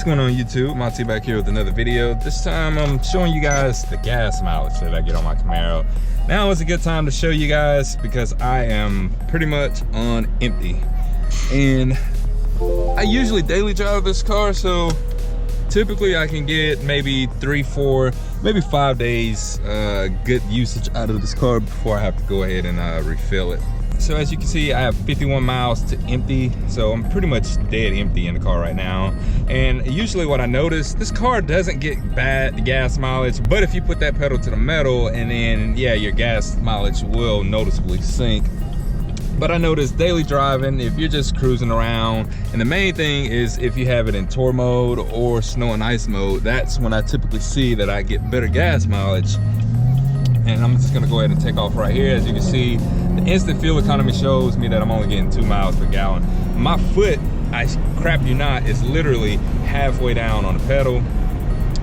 going on YouTube? Monty back here with another video. This time I'm showing you guys the gas mileage that I get on my Camaro. Now is a good time to show you guys because I am pretty much on empty. And I usually daily drive this car, so typically I can get maybe 3, 4, maybe 5 days good usage out of this car before I have to go ahead and refill it. So as you can see, I have 51 miles to empty, so I'm pretty much dead empty in the car right now. And usually what I notice, this car doesn't get bad gas mileage, but if you put that pedal to the metal, and then yeah, your gas mileage will noticeably sink. But I notice daily driving, if you're just cruising around, and the main thing is if you have it in tour mode or snow and ice mode, that's when I typically see that I get better gas mileage. And I'm just gonna go ahead and take off right here. As you can see, the instant fuel economy shows me that I'm only getting 2 miles per gallon. My foot, I crap you not, is literally halfway down on the pedal.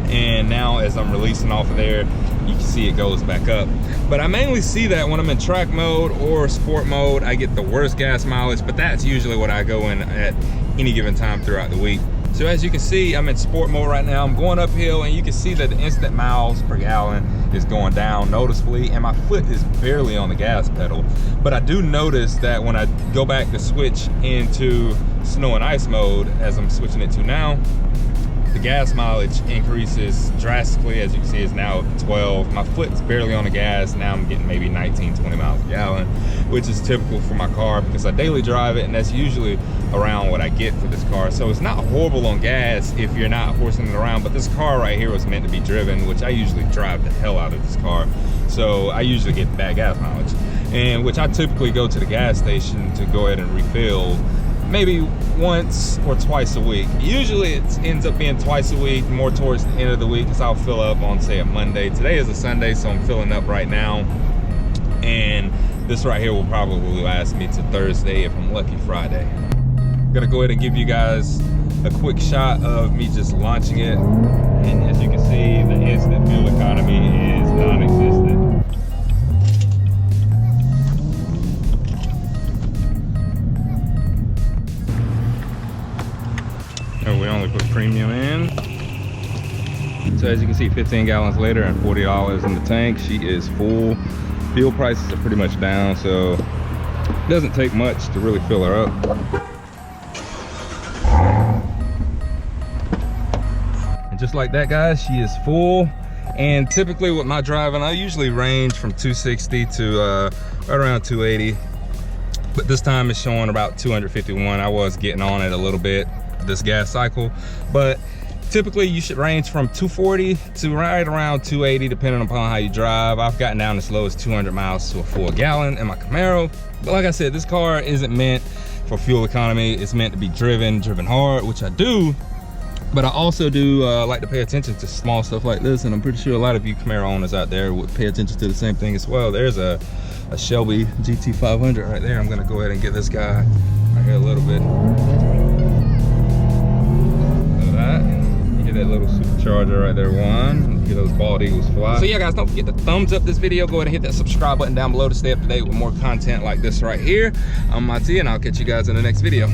And now as I'm releasing off of there, you can see it goes back up. But I mainly see that when I'm in track mode or sport mode, I get the worst gas mileage, but that's usually what I go in at any given time throughout the week. So as you can see, I'm in sport mode right now. I'm going uphill, and you can see that the instant miles per gallon is going down noticeably, and my foot is barely on the gas pedal. But I do notice that when I go back to switch into snow and ice mode, as I'm switching it to now, the gas mileage increases drastically. As you can see, it's now 12. My foot's barely on the gas. Now I'm getting maybe 19, 20 miles a gallon, which is typical for my car because I daily drive it, and that's usually around what I get for this car. So it's not horrible on gas if you're not horsing it around, but this car right here was meant to be driven, which I usually drive the hell out of this car. So I usually get bad gas mileage, and which I typically go to the gas station to go ahead and refill maybe once or twice a week. Usually it ends up being twice a week, more towards the end of the week, because I'll fill up on, say, a Monday. Today is a Sunday, so I'm filling up right now. And this right here will probably last me to Thursday, if I'm lucky, Friday. I'm gonna go ahead and give you guys a quick shot of me just launching it. And as you can see, the instant fuel economy is non-existent. And we only put premium in. So as you can see, 15 gallons later and $40 in the tank, she is full. Fuel prices are pretty much down, so it doesn't take much to really fill her up. And just like that, guys, she is full. And typically with my driving, I usually range from 260 to right around 280. But this time it's showing about 251. I was getting on it a little bit this gas cycle, but typically you should range from 240 to right around 280 depending upon how you drive. I've gotten down as low as 200 miles to a full gallon in my Camaro, but like I said, this car isn't meant for fuel economy. It's meant to be driven hard, which I do, but I also do like to pay attention to small stuff like this, and I'm pretty sure a lot of you Camaro owners out there would pay attention to the same thing as well. There's a Shelby GT500 right there. I'm gonna go ahead and get this guy right here a little bit. That little supercharger right there, one. Get those bald eagles fly. So yeah, guys, don't forget to thumbs up this video. Go ahead and hit that subscribe button down below to stay up to date with more content like this right here. I'm Mati, and I'll catch you guys in the next video.